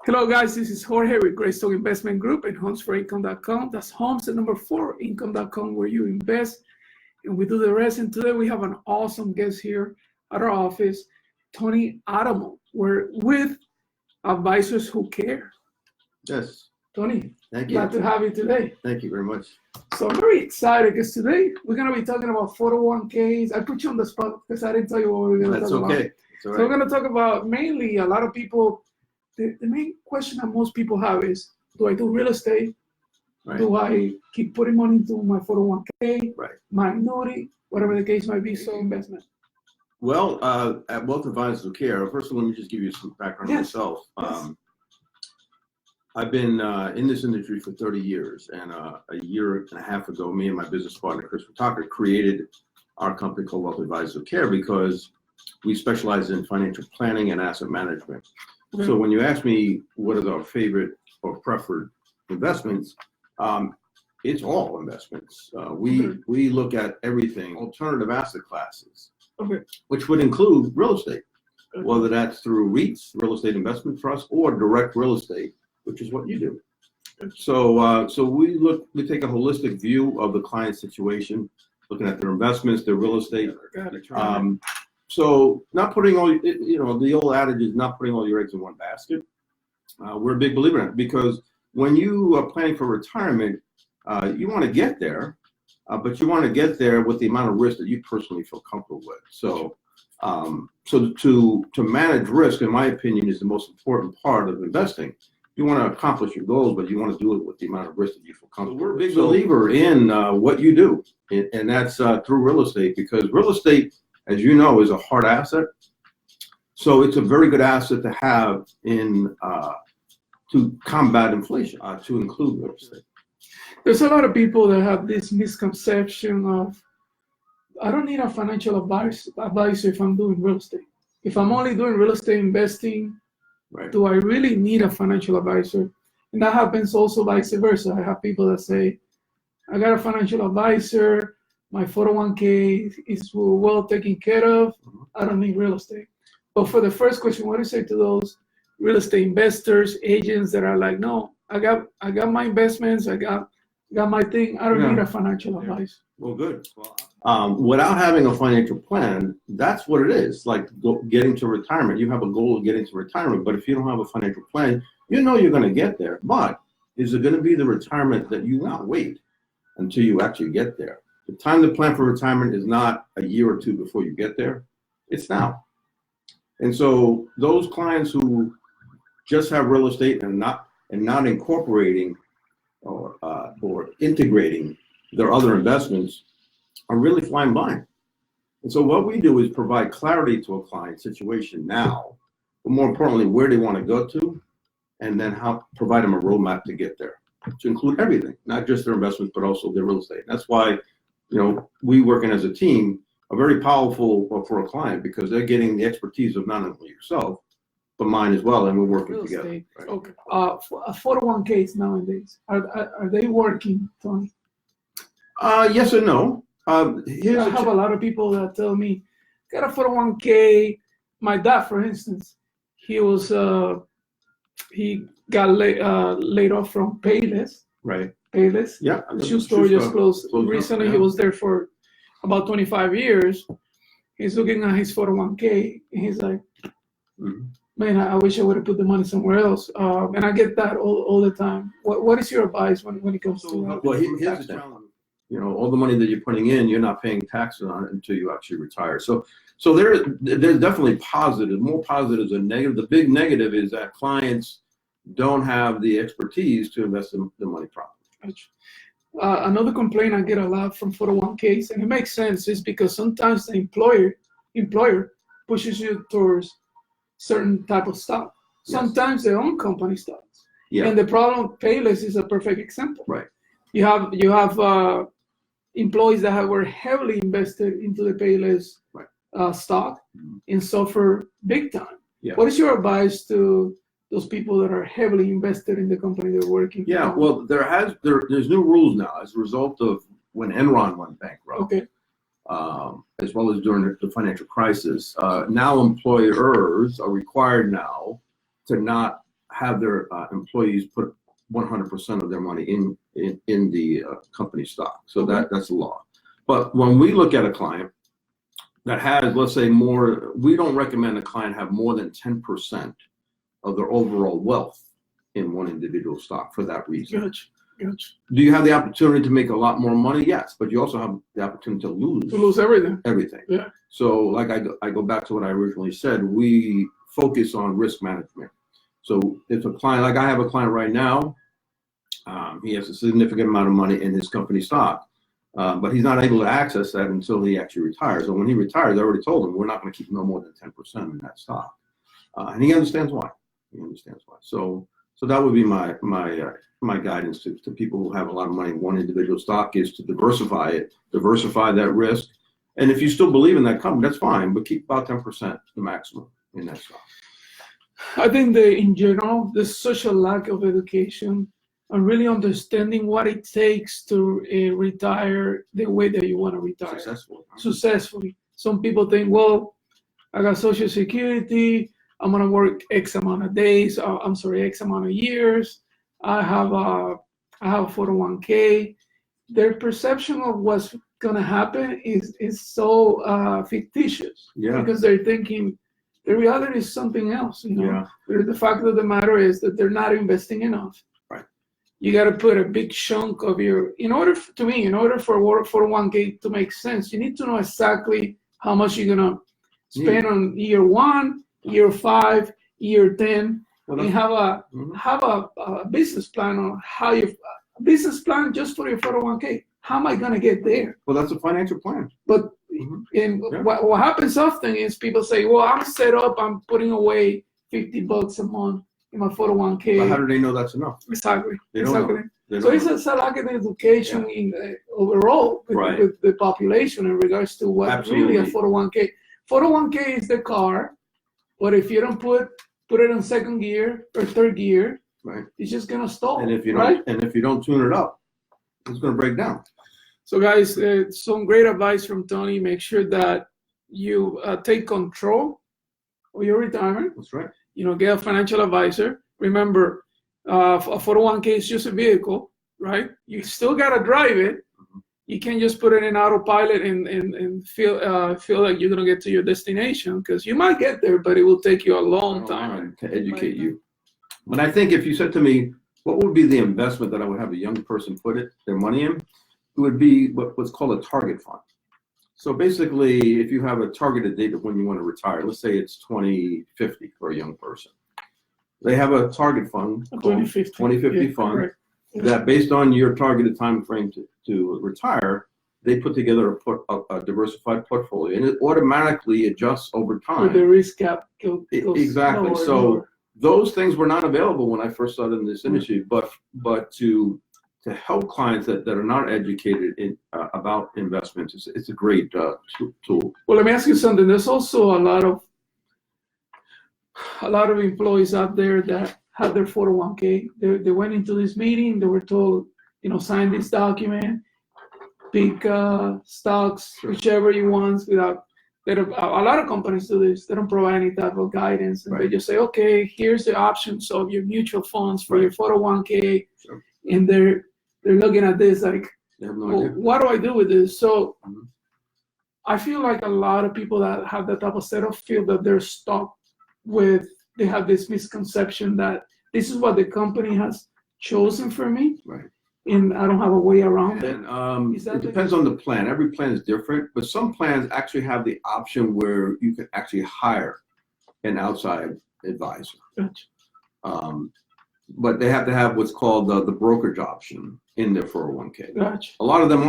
Hello guys, this is Jorge with Graystone Investment Group and homesforincome.com. That's homes at number 4, income.com, where you invest and we do the rest. And today we have an awesome guest here at our office, Tony Adamo. We're with Advisors Who Care. Yes. Tony, Thank you. glad to have you today. Thank you very much. So I'm very excited because today we're going to be talking about 401ks. I put you on the spot because I didn't tell you what we were going to talk about. That's okay. It's all right. So we're going to talk about mainly a lot of people. The main question that most people have is, do I do real estate? Right. Do I keep putting money into my 401k, Right. my annuity, whatever the case might be, so investment? Well, at Wealth Advisors Who Care, first of all, let me just give you some background on myself. Yes. I've been in this industry for 30 years, and a year and a half ago, me and my business partner, Chris Tucker, created our company called Wealth Advisors Who Care because we specialize in financial planning and asset management. Okay. So when you ask me what is our favorite or preferred investments, it's all investments. We look at everything, alternative asset classes, which would include real estate, whether that's through REITs, real estate investment trusts, or direct real estate, which is what you do. So we take a holistic view of the client situation, looking at their investments, their real estate. So not putting all, the old adage is not putting all your eggs in one basket. We're a big believer in it because when you are planning for retirement, you want to get there, but you want to get there with the amount of risk that you personally feel comfortable with. So, to manage risk, in my opinion, is the most important part of investing. You want to accomplish your goals, but you want to do it with the amount of risk that you feel comfortable with. We're a big believer in what you do, and that's through real estate, because real estate, as you know, is a hard asset. So it's a very good asset to have in to combat inflation, to include real estate. There's a lot of people that have this misconception of, I don't need a financial advisor if I'm doing real estate. If I'm only doing real estate investing, Right. Do I really need a financial advisor? And that happens also vice versa. I have people that say, I got a financial advisor, my 401k is well taken care of, I don't need real estate. But for the first question, what do you say to those real estate investors, agents that are like, no, I got my investments, I got my thing, I don't need a financial advisor. Well, good. Without having a financial plan, that's what it is. Like getting to retirement. You have a goal of getting to retirement, but if you don't have a financial plan, you know you're going to get there. But is it going to be the retirement that you want? Wait until you actually get there. The time to plan for retirement is not a year or two before you get there. It's now. And so those clients who just have real estate and not incorporating or integrating their other investments are really flying blind. And so what we do is provide clarity to a client situation now, but more importantly, where they want to go to, and then how provide them a roadmap to get there, to include everything, not just their investments, but also their real estate. That's why, we working as a team are very powerful for a client, because they're getting the expertise of not only yourself, but mine as well, and we're working Real together. estate. Right? Okay. 401ks nowadays, are they working, Tony? Yes and no. I have a lot of people that tell me, got a 401k. My dad, for instance, he got laid off from Payless. Right. Payless. Yeah. The shoe store just closed recently. Yeah. He was there for about 25 years. He's looking at his 401k and he's like, man, I wish I would have put the money somewhere else. And I get that all the time. What is your advice when it comes to well, here's the challenge. All the money that you're putting in, you're not paying taxes on it until you actually retire. So there's definitely positive, more positives than negative. The big negative is that clients don't have the expertise to invest the money properly. Another complaint I get a lot from 401ks, and it makes sense, is because sometimes the employer pushes you towards certain type of stock. Sometimes their own company stocks. Yeah. And the problem, Payless is a perfect example. Right. You have employees that were heavily invested into the Payless stock and suffer big time. Yeah. What is your advice to those people that are heavily invested in the company they're working for? Yeah, well, there's new rules now as a result of when Enron went bankrupt. Okay. As well as during the financial crisis. Now employers are required now to not have their employees put 100% of their money in the company stock. So that's the law. But when we look at a client that has, let's say, more, we don't recommend a client have more than 10% of their overall wealth in one individual stock for that reason. Gotcha. Do you have the opportunity to make a lot more money? Yes, but you also have the opportunity to lose everything. Everything. Yeah. So, like I go back to what I originally said. We focus on risk management. So, if a client, like I have a client right now, he has a significant amount of money in his company stock, but he's not able to access that until he actually retires. So when he retires, I already told him we're not going to keep no more than 10% in that stock, and he understands why. So that would be my guidance to people who have a lot of money in one individual stock is to diversify that risk. And if you still believe in that company, that's fine, but keep about 10% the maximum in that stock. I think that in general, there's such a lack of education and really understanding what it takes to retire the way that you want to retire. Successfully. Some people think, well, I got Social Security, I'm going to work X amount of days, X amount of years. I have a 401k. Their perception of what's going to happen is so fictitious. Yeah. Because they're thinking the reality is something else. Yeah. The fact of the matter is that they're not investing enough. Right. You got to put a big chunk of in order for 401k to make sense, you need to know exactly how much you're going to spend on year 1, year 5, year 10, and have a business plan on business plan just for your 401k. How am I going to get there? Well, that's a financial plan. But what happens often is people say, well, I'm set up, I'm putting away $50 a month in my 401k. But how do they know that's enough? Exactly. They don't know. So it's a lack of education in overall with the population in regards to what really a 401k. 401k is the car, but if you don't put it in second gear or third gear, it's just gonna stall. And if you don't tune it up, it's gonna break down. So guys, some great advice from Tony. Make sure that you take control of your retirement. That's right. Get a financial advisor. Remember, a 401k is just a vehicle, right? You still gotta drive it. You can't just put it in autopilot and feel like you're gonna get to your destination, because you might get there, but it will take you a long time to educate you. But I think if you said to me, what would be the investment that I would have a young person put their money in? It would be what's called a target fund. So basically, if you have a targeted date of when you want to retire, let's say it's 2050 for a young person, they have a target fund called 2050 fund. Correct. That based on your targeted time frame to retire, they put together a diversified portfolio, and it automatically adjusts over time. So the risk cap goes exactly. Lower, so lower. Those things were not available when I first started in this industry, but to help clients that are not educated about investments, it's a great tool. Well, let me ask you something. There's also a lot of employees out there that have their 401k. They went into this meeting. They were told, sign this document, pick stocks, whichever you want. A lot of companies do this. They don't provide any type of guidance, and they just say, okay, here's the options of your mutual funds for your 401k, and they're looking at this like, they have no idea. What do I do with this? So I feel like a lot of people that have that type of setup feel that they're stuck with. They have this misconception that this is what the company has chosen for me, and I don't have a way around it. It depends on the plan. Every plan is different, but some plans actually have the option where you can actually hire an outside advisor. Gotcha. But they have to have what's called the brokerage option in their 401k. Gotcha. A lot of them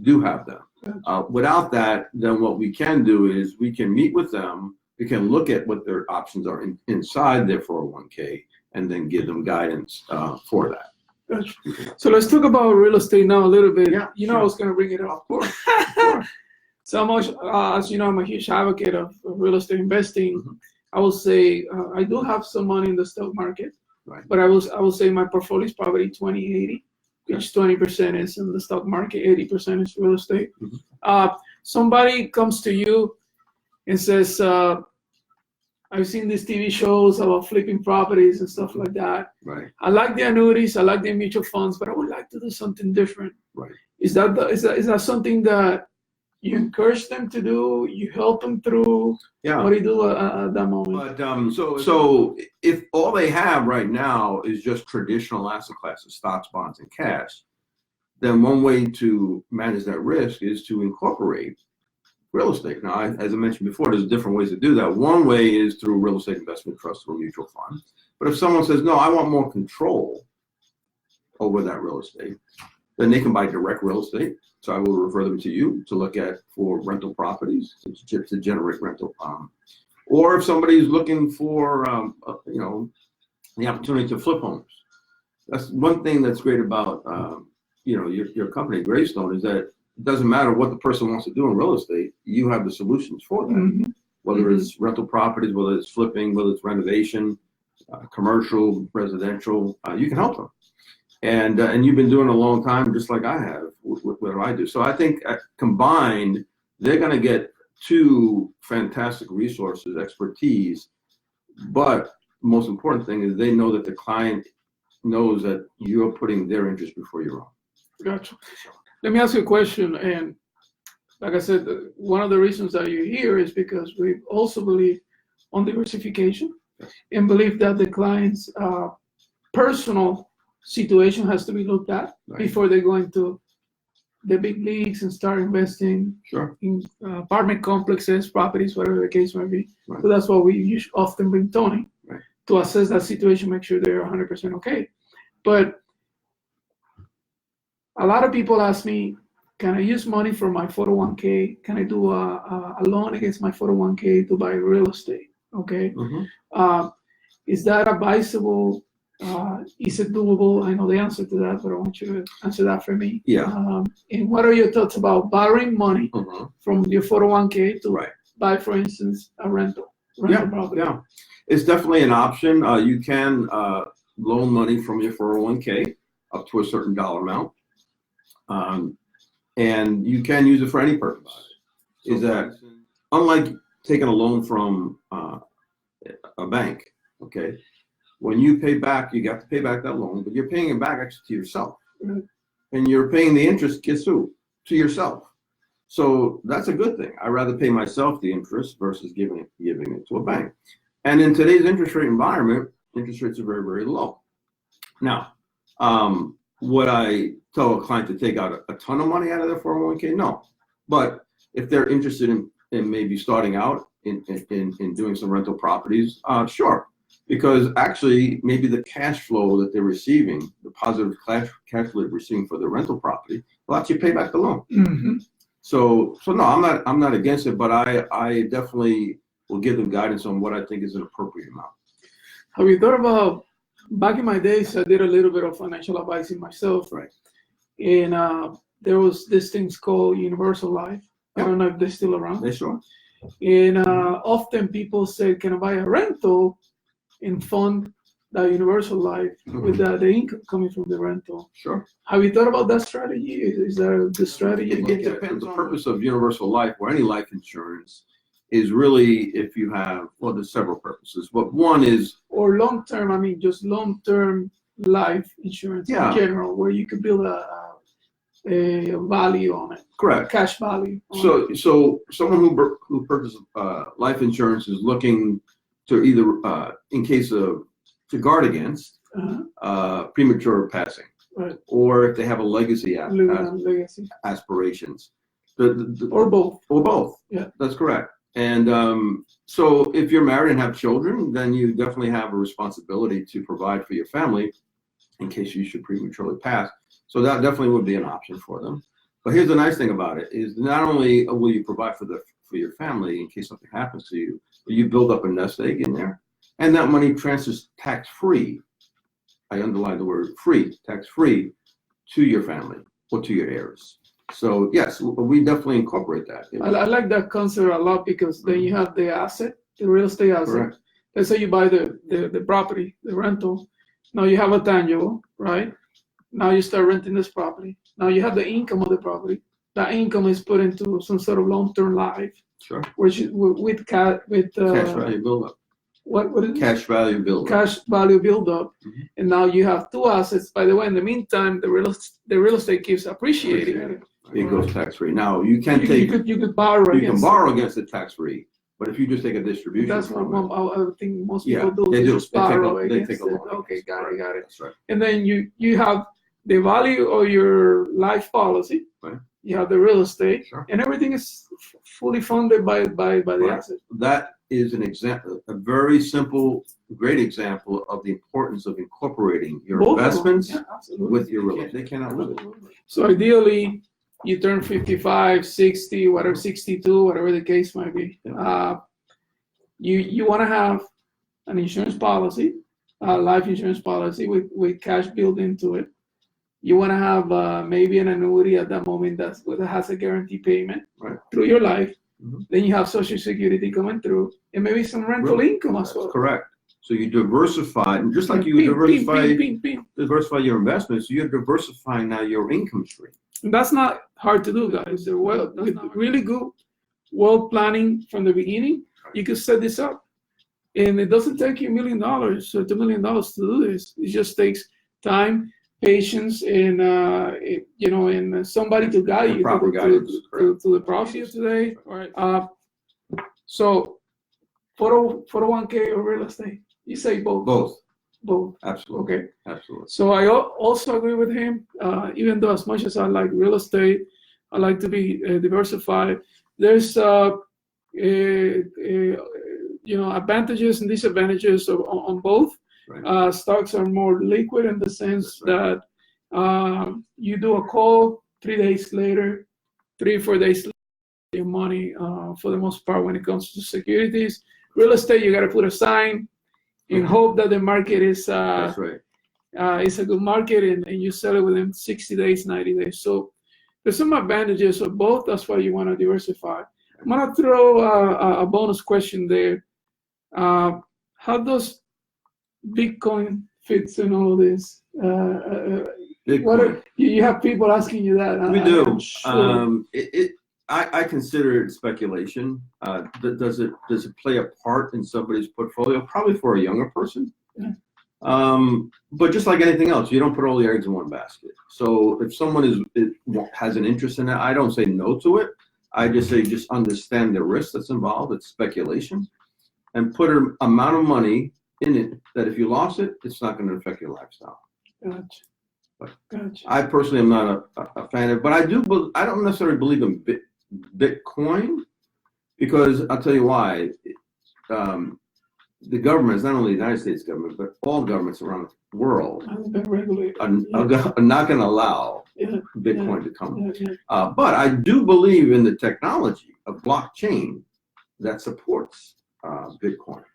do have them. Gotcha. Without that, then what we can do is we can meet with them. We can look at what their options are inside their 401k and then give them guidance for that. Gotcha. So let's talk about real estate now a little bit. Yeah, I was going to bring it up. Of course. So much, as you know, I'm a huge advocate of real estate investing. I will say I do have some money in the stock market, but I will say my portfolio is probably 20-80, which 20% is in the stock market, 80% is real estate. Somebody comes to you and says, I've seen these TV shows about flipping properties and stuff like that. Right. I like the annuities, I like the mutual funds, but I would like to do something different. Right. Is that something that you encourage them to do? You help them through? Yeah. What do you do at that moment? But so if all they have right now is just traditional asset classes, stocks, bonds, and cash, then one way to manage that risk is to incorporate real estate. Now, as I mentioned before, there's different ways to do that. One way is through real estate investment trust or mutual fund. But if someone says, no, I want more control over that real estate, then they can buy direct real estate. So I will refer them to you to look at for rental properties to generate rental. Or if somebody is looking for, the opportunity to flip homes. That's one thing that's great about, your company, Graystone, is that it doesn't matter what the person wants to do in real estate. You have the solutions for them, Mm-hmm. whether it's rental properties, whether it's flipping, whether it's renovation, commercial, residential, you can help them. And you've been doing it a long time, just like I have with what I do. So I think combined, they're going to get two fantastic resources, expertise. But the most important thing is they know that the client knows that you're putting their interest before your own. Gotcha. Let me ask you a question. And like I said, one of the reasons that you're here is because we also believe on diversification and believe that the client's personal situation has to be looked at before they go into the big leagues and start investing in apartment complexes, properties, whatever the case might be. Right. So that's why we often bring Tony to assess that situation, make sure they're 100% okay. But a lot of people ask me, can I use money from my 401k? Can I do a loan against my 401k to buy real estate? Okay. Mm-hmm. Is that advisable? Is it doable? I know the answer to that, but I want you to answer that for me. Yeah. And what are your thoughts about borrowing money from your 401k to buy, for instance, a rental property? Yeah. It's definitely an option. You can loan money from your 401k up to a certain dollar amount. And you can use it for any purpose. Is that unlike taking a loan from a bank, okay? When you pay back, you have to pay back that loan, but you're paying it back actually to yourself. Mm-hmm. And you're paying the interest, guess who? To yourself. So that's a good thing. I'd rather pay myself the interest versus giving it to a bank. And in today's interest rate environment, interest rates are very, very low. Now, would I tell a client to take out a ton of money out of their 401k? No. But if they're interested in maybe starting out in doing some rental properties, sure. Because actually, maybe the cash flow that they're receiving, the positive cash flow they're receiving for the rental property, will actually pay back the loan. Mm-hmm. So no, I'm not against it, but I definitely will give them guidance on what I think is an appropriate amount. Have you thought about, back in my days, I did a little bit of financial advising myself. Right. And there was this thing called Universal Life. I don't know if they're still around. They sure. And often people say, can I buy a rental and fund that Universal Life with the income coming from the rental? Sure. Have you thought about that strategy? Is that the strategy? It depends on the purpose of Universal Life or any life insurance is really if you have, well, there's several purposes, but one is... Or long-term, I mean, just long-term life insurance in general, where you could build a value on it. Correct. Cash value. So someone who purchases life insurance is looking to either, in case of, to guard against premature passing, or if they have a legacy aspirations. Or both. Or both. Yeah. That's correct. And so if you're married and have children, then you definitely have a responsibility to provide for your family in case you should prematurely pass. So that definitely would be an option for them. But here's the nice thing about it is not only will you provide for your family in case something happens to you, but you build up a nest egg in there, and that money transfers tax-free. I underline the word free, tax-free, to your family or to your heirs. So yes, we definitely incorporate that. I like that concept a lot because then you have the asset, the real estate asset. Correct. Let's say you buy the property, the rental. Now you have a tangible, right? Now you start renting this property. Now you have the income of the property. That income is put into some sort of long-term life. Sure. Which with cash value build up. what is it? Cash value build. Cash value buildup, and now you have two assets. By the way, in the meantime, the real estate keeps appreciating. It goes tax free. Now you can you could borrow. You can borrow against it tax free, but if you just take a distribution, that's what I think most people do. They do. Just borrow they take a loan. Okay, got it. That's right. And then you have the value of your life policy. Right. You have the real estate, Sure. and everything is fully funded by the asset. That is an example, a very simple, great example of the importance of incorporating your Both investments with your real estate. They cannot lose it. So ideally, you turn 55, 60, whatever, 62, whatever the case might be. You want to have an insurance policy, life insurance policy with cash built into it. You want to have maybe an annuity at that moment that has a guarantee payment through your life. Then you have Social Security coming through, and maybe some rental income as well. That's correct. So you diversify, and just like you diversify your investments, you're diversifying now your income stream. That's not hard to do, guys. With really good planning from the beginning, you can set this up, and it doesn't take you $1 million or $2 million to do this. It just takes time, patience, and and somebody to guide you to the process today. All right. So 401k or real estate? You say both. Both. Absolutely. Okay. Absolutely. So I also agree with him. Even though as much as I like real estate, I like to be diversified. There's advantages and disadvantages on both. Right. Stocks are more liquid in the sense that you do a call 3 days later, 4 days later, your money for the most part when it comes to securities. Real estate, you got to put a sign and hope that the market is That's right. It's a good market and you sell it within 60 days, 90 days. So there's some advantages of both. That's why you want to diversify. I'm going to throw a bonus question there. How does Bitcoin fits in all this? You have people asking you that. We do. Sure. I consider it speculation. Does it play a part in somebody's portfolio? Probably for a younger person. Yeah. But just like anything else, you don't put all the eggs in one basket. So if someone has an interest in it, I don't say no to it. I just say just understand the risk that's involved. It's speculation, and put an amount of money in it that if you lost it, it's not going to affect your lifestyle. Gotcha. But Gotcha. I personally am not a fan of it, but I don't necessarily believe in Bitcoin, because I'll tell you why. The government, not only the United States government, but all governments around the world are not going to allow Bitcoin to come. But I do believe in the technology of blockchain that supports Bitcoin.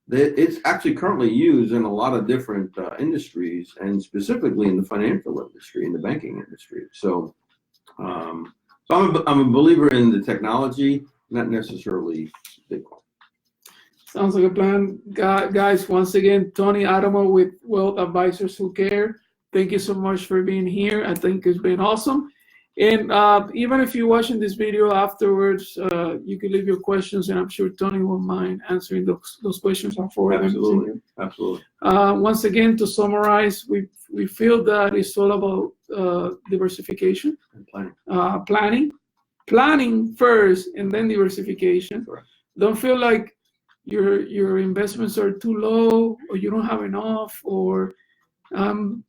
It's actually currently used in a lot of different industries, and specifically in the financial industry, in the banking industry. So, I'm a believer in the technology, not necessarily Bitcoin. Sounds like a plan. Guys, once again, Tony Adamo with Wealth Advisors Who Care. Thank you so much for being here. I think it's been awesome. And even if you're watching this video afterwards, you can leave your questions, and I'm sure Tony won't mind answering those questions for them. Absolutely. Once again, to summarize, we feel that it's all about diversification, and planning first, and then diversification. Correct. Don't feel like your investments are too low, or you don't have enough, or I'm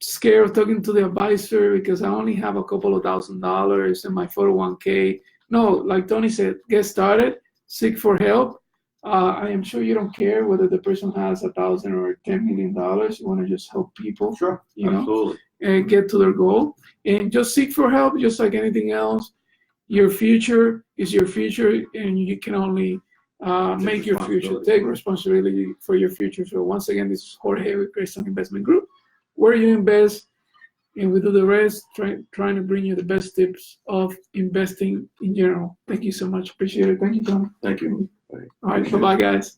scared of talking to the advisor because I only have a couple of $1,000s in my 401k. No, like Tony said, get started, seek for help. I am sure you don't care whether the person has $1,000 or $10 million. You want to just help people. Sure, absolutely. And get to their goal, and just seek for help, just like anything else. Your future is your future, and you can only make your future, take responsibility for your future. So once again, this is Jorge with Graystone Investment Group, where you invest and we do the rest, trying to bring you the best tips of investing in general. Thank you so much. Appreciate it. Thank you, Tom. Thank you. All right, bye-bye, guys.